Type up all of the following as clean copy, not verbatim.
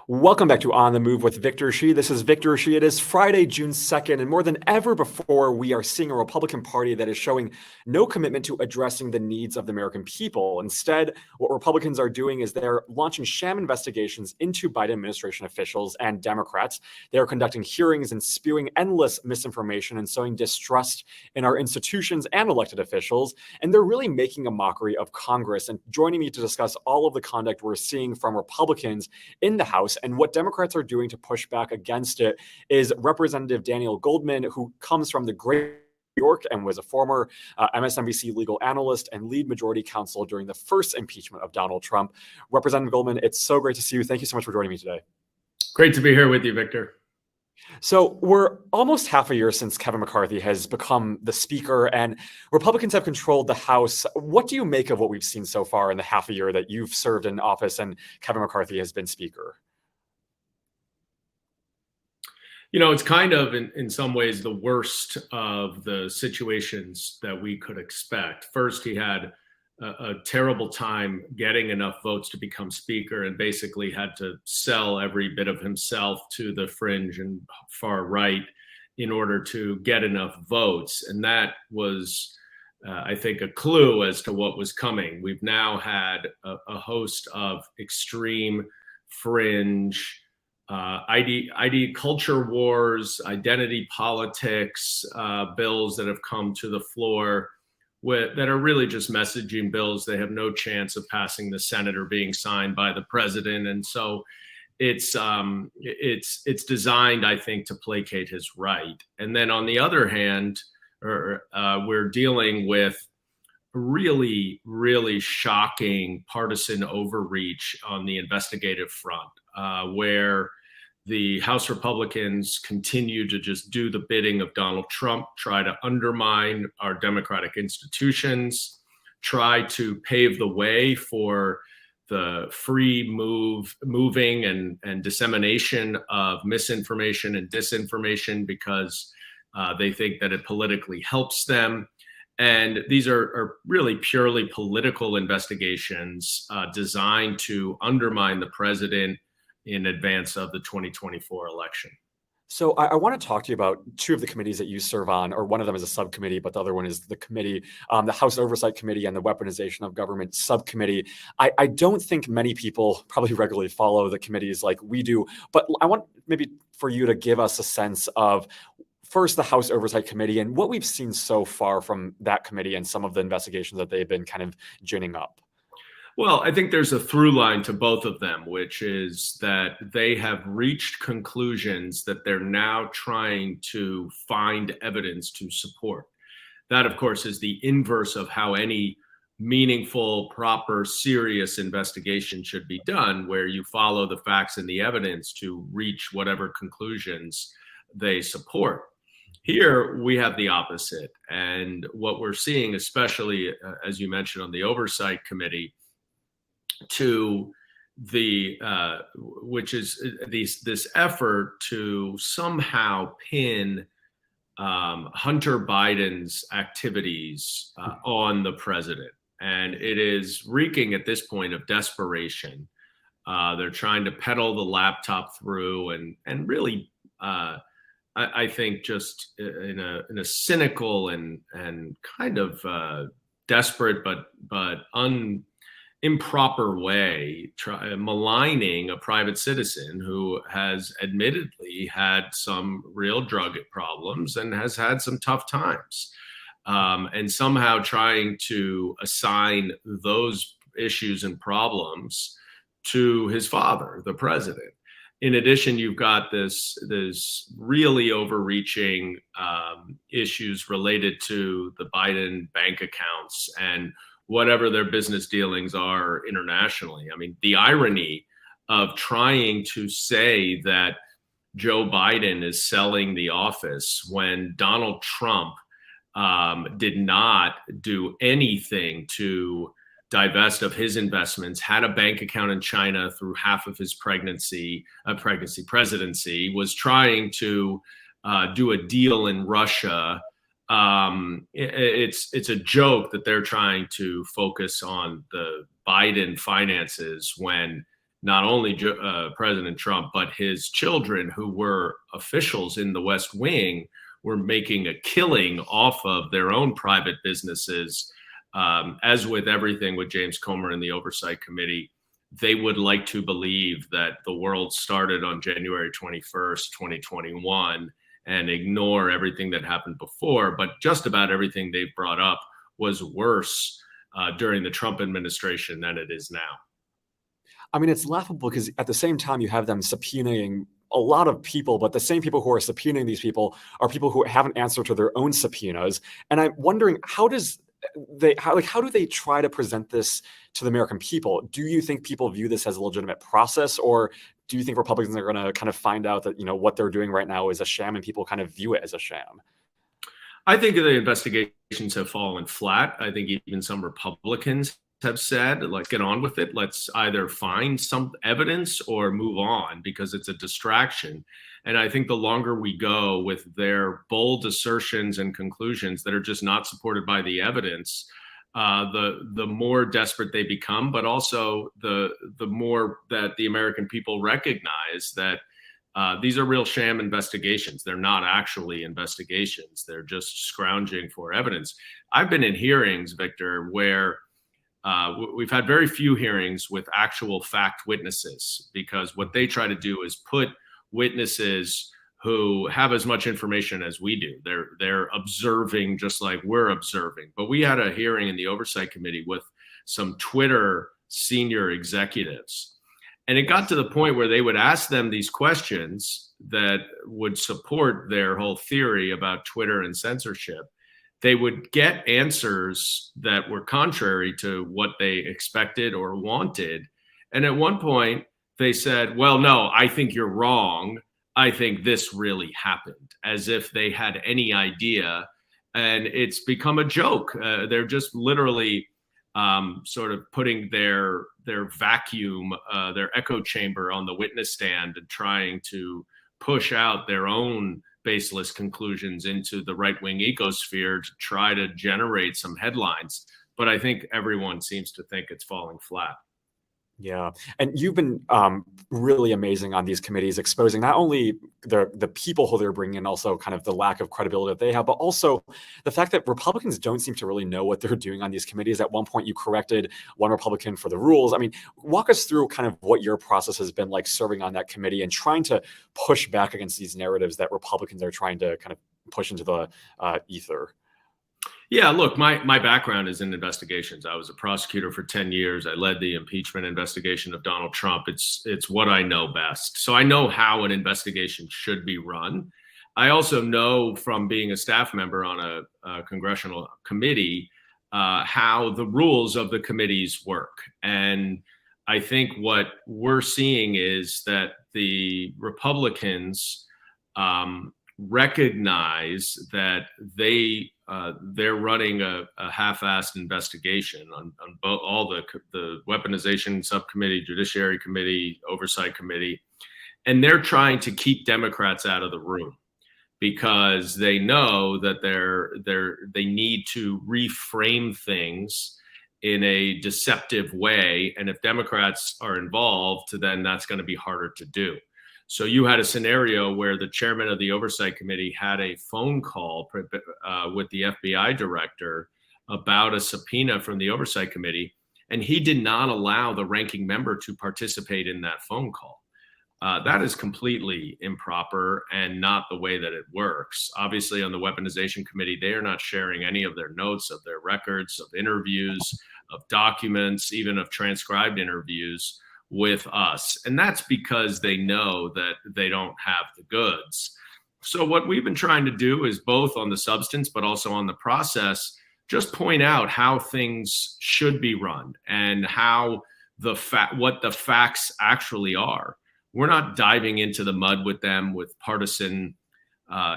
Welcome back to On the Move with Victor Shi. This is Victor Shi. It is Friday, June 2nd, and more than ever before, we are seeing a Republican Party that is showing no commitment to addressing the needs of the American people. Instead, what Republicans are doing is they're launching sham investigations into Biden administration officials and Democrats. They are conducting hearings and spewing endless misinformation and sowing distrust in our institutions and elected officials. And they're really making a mockery of Congress. And joining me to discuss all of the conduct we're seeing from Republicans in the House and what Democrats are doing to push back against it is Representative Daniel Goldman, who comes from the great New York and was a former MSNBC legal analyst and lead majority counsel during the first impeachment of Donald Trump. Representative Goldman, it's so great to see you. Thank you so much for joining me today. Great to be here with you, Victor. So we're almost half a year since Kevin McCarthy has become the speaker and Republicans have controlled the House. What do you make of what we've seen so far in the half a year that you've served in office and Kevin McCarthy has been speaker? You know, it's kind of, in some ways, the worst of the situations that we could expect. First, he had a terrible time getting enough votes to become speaker and basically had to sell every bit of himself to the fringe and far right in order to get enough votes. And that was, I think, a clue as to what was coming. We've now had a host of extreme fringe ID culture wars, identity politics bills that have come to the floor that are really just messaging bills. They have no chance of passing the Senate or being signed by the president. And so it's designed, I think, to placate his right. And then on the other hand, we're dealing with really, really shocking partisan overreach on the investigative front, where the House Republicans continue to just do the bidding of Donald Trump, try to undermine our democratic institutions, try to pave the way for the free moving and dissemination of misinformation and disinformation because they think that it politically helps them. And these are really purely political investigations designed to undermine the president in advance of the 2024 election. So I want to talk to you about two of the committees that you serve on, or one of them is a subcommittee, but the other one is the committee, the House Oversight Committee and the Weaponization of Government Subcommittee. I don't think many people probably regularly follow the committees like we do, but I want maybe for you to give us a sense of first the House Oversight Committee and what we've seen so far from that committee and some of the investigations that they've been kind of ginning up. Well, I think there's a through line to both of them, which is that they have reached conclusions that they're now trying to find evidence to support. That, of course, is the inverse of how any meaningful, proper, serious investigation should be done, where you follow the facts and the evidence to reach whatever conclusions they support. Here, we have the opposite. And what we're seeing, especially, as you mentioned, on the Oversight Committee, to the which is this effort to somehow pin Hunter Biden's activities on the president. And it is reeking at this point of desperation. They're trying to peddle the laptop through and really, I think, just in a cynical and kind of desperate but improper way, maligning a private citizen who has admittedly had some real drug problems and has had some tough times, and somehow trying to assign those issues and problems to his father, the president. In addition, you've got this really overreaching issues related to the Biden bank accounts and whatever their business dealings are internationally. I mean, the irony of trying to say that Joe Biden is selling the office when Donald Trump did not do anything to divest of his investments, had a bank account in China through half of his presidency, was trying to do a deal in Russia. It's a joke that they're trying to focus on the Biden finances when not only President Trump, but his children, who were officials in the West Wing, were making a killing off of their own private businesses. As with everything with James Comer and the Oversight Committee, they would like to believe that the world started on January 21st, 2021, and ignore everything that happened before. But just about everything they've brought up was worse during the Trump administration than it is now. I mean, it's laughable because at the same time you have them subpoenaing a lot of people, but the same people who are subpoenaing these people are people who haven't answered to their own subpoenas. And I'm wondering, how do they try to present this to the American people? Do you think people view this as a legitimate process, or do you think Republicans are going to kind of find out that, what they're doing right now is a sham and people kind of view it as a sham? I think the investigations have fallen flat. I think even some Republicans have said, like, get on with it. Let's either find some evidence or move on, because it's a distraction. And I think the longer we go with their bold assertions and conclusions that are just not supported by the evidence, the more desperate they become, but also the more that the American people recognize that these are real sham investigations. They're not actually investigations. They're just scrounging for evidence. I've been in hearings, Victor, where we've had very few hearings with actual fact witnesses, because what they try to do is put witnesses who have as much information as we do. They're observing just like we're observing. But we had a hearing in the Oversight Committee with some Twitter senior executives. And it got to the point where they would ask them these questions that would support their whole theory about Twitter and censorship. They would get answers that were contrary to what they expected or wanted. And at one point, they said, well, no, I think you're wrong. I think this really happened, as if they had any idea. And it's become a joke. They're just literally sort of putting their vacuum, their echo chamber on the witness stand and trying to push out their own baseless conclusions into the right-wing ecosphere to try to generate some headlines. But I think everyone seems to think it's falling flat. Yeah. And you've been really amazing on these committees, exposing not only the people who they're bringing in, also kind of the lack of credibility that they have, but also the fact that Republicans don't seem to really know what they're doing on these committees. At one point, you corrected one Republican for the rules. I mean, walk us through kind of what your process has been like serving on that committee and trying to push back against these narratives that Republicans are trying to kind of push into the ether. Yeah, look, my background is in investigations. I was a prosecutor for 10 years. I led the impeachment investigation of Donald Trump. It's what I know best. So I know how an investigation should be run. I also know from being a staff member on a congressional committee how the rules of the committees work. And I think what we're seeing is that the Republicans recognize that they're running a half-assed investigation on both, all the weaponization subcommittee, judiciary committee, oversight committee, and they're trying to keep Democrats out of the room because they know that they need to reframe things in a deceptive way, and if Democrats are involved, then that's going to be harder to do. So you had a scenario where the chairman of the Oversight Committee had a phone call with the FBI director about a subpoena from the Oversight Committee, and he did not allow the ranking member to participate in that phone call. That is completely improper and not the way that it works. Obviously, on the Weaponization Committee, they are not sharing any of their notes, of their records, of interviews, of documents, even of transcribed interviews with us. And that's because they know that they don't have the goods. So what we've been trying to do is both on the substance, but also on the process, just point out how things should be run and how what the facts actually are. We're not diving into the mud with them with partisan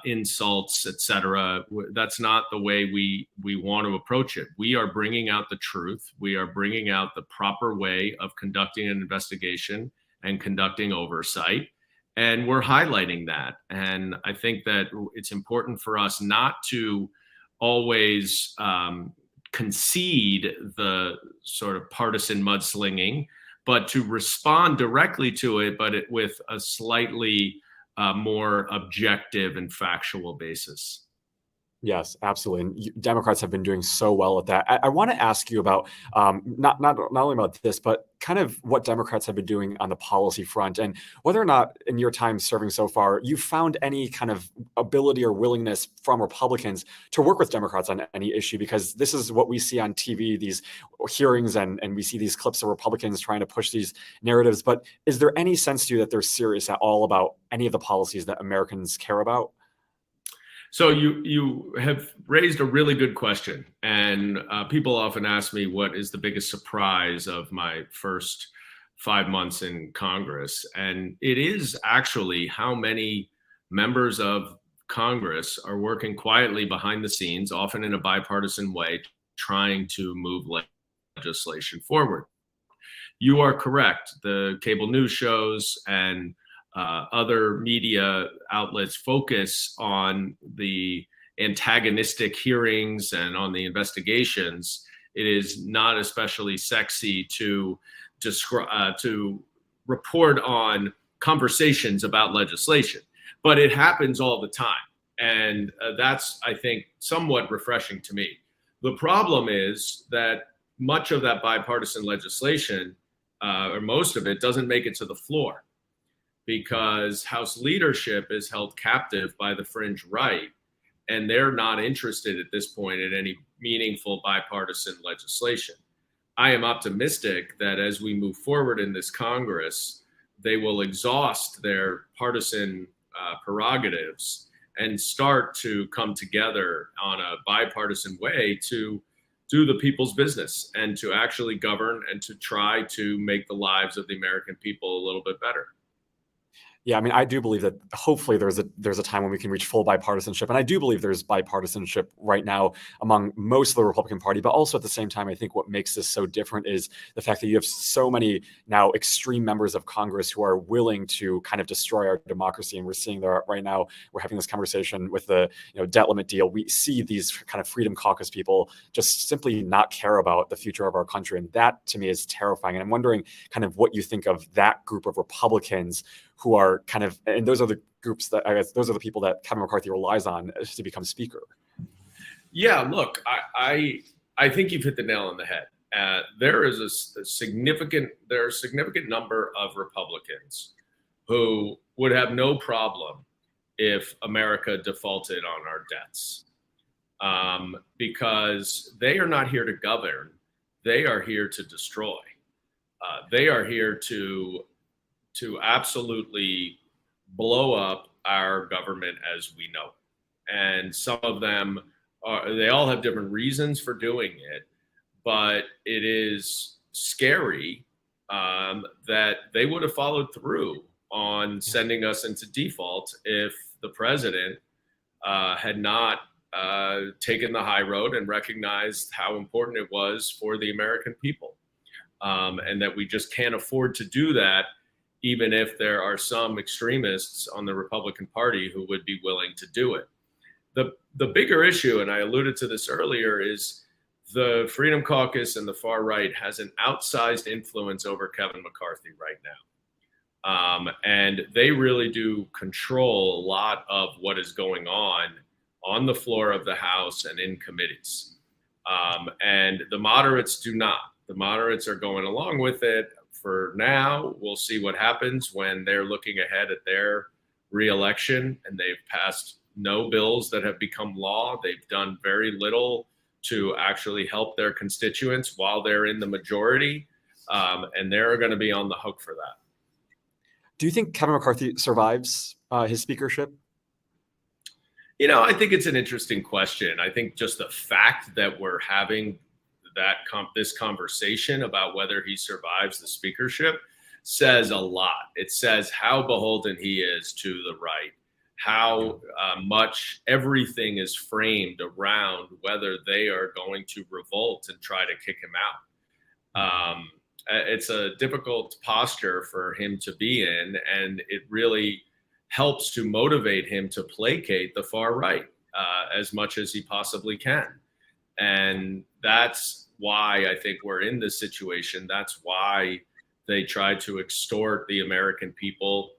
insults, etc. That's not the way we want to approach it. We are bringing out the truth. We are bringing out the proper way of conducting an investigation and conducting oversight. And we're highlighting that. And I think that it's important for us not to always concede the sort of partisan mudslinging, but to respond directly to it, but with a slightly more objective and factual basis. Yes, absolutely. And Democrats have been doing so well at that. I want to ask you about not only about this, but kind of what Democrats have been doing on the policy front, and whether or not, in your time serving so far, you found any kind of ability or willingness from Republicans to work with Democrats on any issue. Because this is what we see on TV, these hearings, and we see these clips of Republicans trying to push these narratives. But is there any sense to you that they're serious at all about any of the policies that Americans care about? So you have raised a really good question, and people often ask me what is the biggest surprise of my first 5 months in Congress, and it is actually how many members of Congress are working quietly behind the scenes, often in a bipartisan way, trying to move legislation forward. You are correct. The cable news shows and other media outlets focus on the antagonistic hearings and on the investigations. It is not especially sexy to report on conversations about legislation, but it happens all the time. And that's, I think, somewhat refreshing to me. The problem is that much of that bipartisan legislation, or most of it, doesn't make it to the floor, because House leadership is held captive by the fringe right, and they're not interested at this point in any meaningful bipartisan legislation. I am optimistic that as we move forward in this Congress, they will exhaust their partisan prerogatives and start to come together on a bipartisan way to do the people's business and to actually govern and to try to make the lives of the American people a little bit better. Yeah, I mean, I do believe that hopefully there's a time when we can reach full bipartisanship, and I do believe there's bipartisanship right now among most of the Republican Party. But also at the same time, I think what makes this so different is the fact that you have so many now extreme members of Congress who are willing to kind of destroy our democracy, and we're seeing that right now. We're having this conversation with the debt limit deal. We see these kind of Freedom Caucus people just simply not care about the future of our country, and that to me is terrifying. And I'm wondering kind of what you think of that group of Republicans who are kind of, and those are the groups that, I guess, those are the people that Kevin McCarthy relies on to become speaker. Yeah, look, I think you've hit the nail on the head. There is a significant number of Republicans who would have no problem if America defaulted on our debts, because they are not here to govern; they are here to destroy. They are here to absolutely blow up our government as we know it. And some of them they all have different reasons for doing it, but it is scary that they would have followed through on sending us into default if the president had not taken the high road and recognized how important it was for the American people, and that we just can't afford to do that, even if there are some extremists on the Republican Party who would be willing to do it. The bigger issue, and I alluded to this earlier, is the Freedom Caucus and the far right has an outsized influence over Kevin McCarthy right now. And they really do control a lot of what is going on the floor of the House and in committees. And the moderates do not. The moderates are going along with it. For now, we'll see what happens when they're looking ahead at their reelection, and they've passed no bills that have become law. They've done very little to actually help their constituents while they're in the majority, and they're going to be on the hook for that. Do you think Kevin McCarthy survives his speakership? I think it's an interesting question. I think just the fact that we're having this conversation about whether he survives the speakership says a lot. It says how beholden he is to the right, how much everything is framed around whether they are going to revolt and try to kick him out. It's a difficult posture for him to be in, and it really helps to motivate him to placate the far right as much as he possibly can. And that's why I think we're in this situation. That's why They tried to extort the American people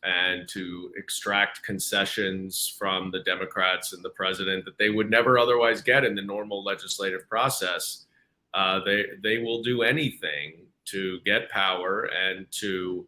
and to extract concessions from the Democrats and the president that they would never otherwise get in the normal legislative process. They will do anything to get power and to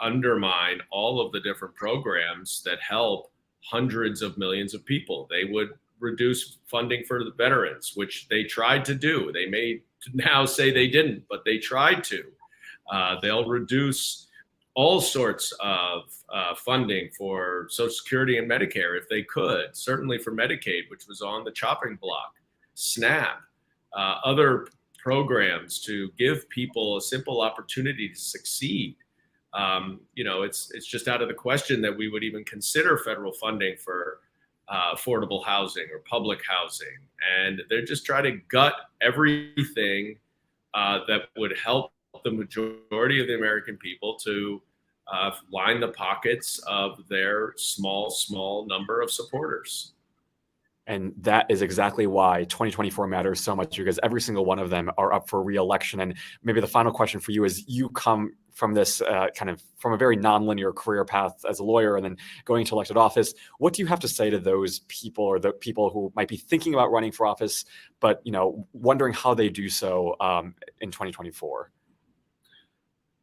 undermine all of the different programs that help hundreds of millions of people. They would reduce funding for the veterans, which they tried to do. They may now say they didn't, but they tried to. They'll reduce all sorts of funding for Social Security and Medicare if they could, certainly for Medicaid, which was on the chopping block, SNAP, other programs to give people a simple opportunity to succeed. It's just out of the question that we would even consider federal funding for affordable housing or public housing. And they're just trying to gut everything that would help the majority of the American people to line the pockets of their small number of supporters. And that is exactly why 2024 matters so much, because every single one of them are up for re-election. And maybe the final question for you is, you come from this from a very nonlinear career path as a lawyer and then going to elected office. What do you have to say to those people, or the people who might be thinking about running for office, but wondering how they do so in 2024?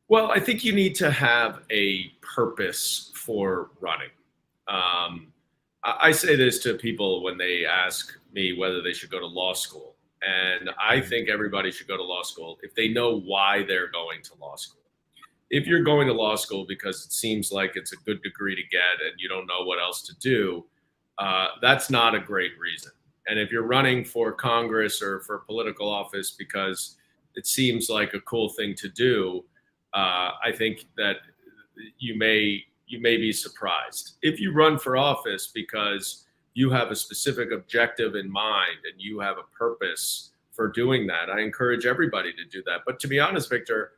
Well, I think you need to have a purpose for running. I say this to people when they ask me whether they should go to law school. And I think everybody should go to law school if they know why they're going to law school. If you're going to law school because it seems like it's a good degree to get and you don't know what else to do, that's not a great reason. And if you're running for Congress or for political office because it seems like a cool thing to do, I think that you may be surprised. If you run for office because you have a specific objective in mind and you have a purpose for doing that, I encourage everybody to do that. But to be honest, Victor,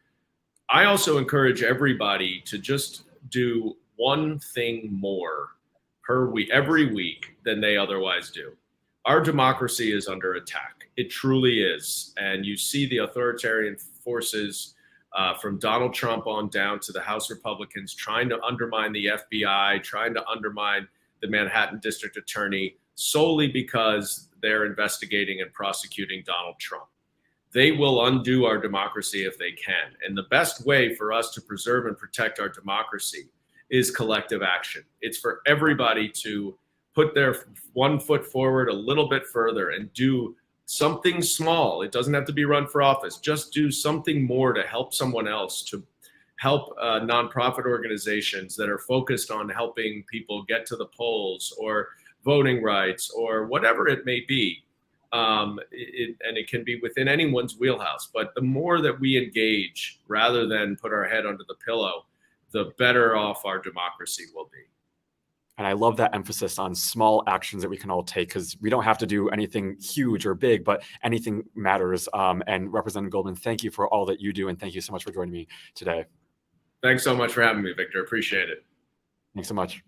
I also encourage everybody to just do one thing more every week than they otherwise do. Our democracy is under attack. It truly is. And you see the authoritarian forces from Donald Trump on down to the House Republicans trying to undermine the FBI, trying to undermine the Manhattan District Attorney solely because they're investigating and prosecuting Donald Trump. They will undo our democracy if they can. And the best way for us to preserve and protect our democracy is collective action. It's for everybody to put their one foot forward a little bit further and do something small. It doesn't have to be run for office. Just do something more to help someone else, to help nonprofit organizations that are focused on helping people get to the polls or voting rights or whatever it may be. And it can be within anyone's wheelhouse. But the more that we engage rather than put our head under the pillow, the better off our democracy will be. And I love that emphasis on small actions that we can all take, because we don't have to do anything huge or big, but anything matters. And Representative Goldman, thank you for all that you do. And thank you so much for joining me today. Thanks so much for having me, Victor. Appreciate it. Thanks so much.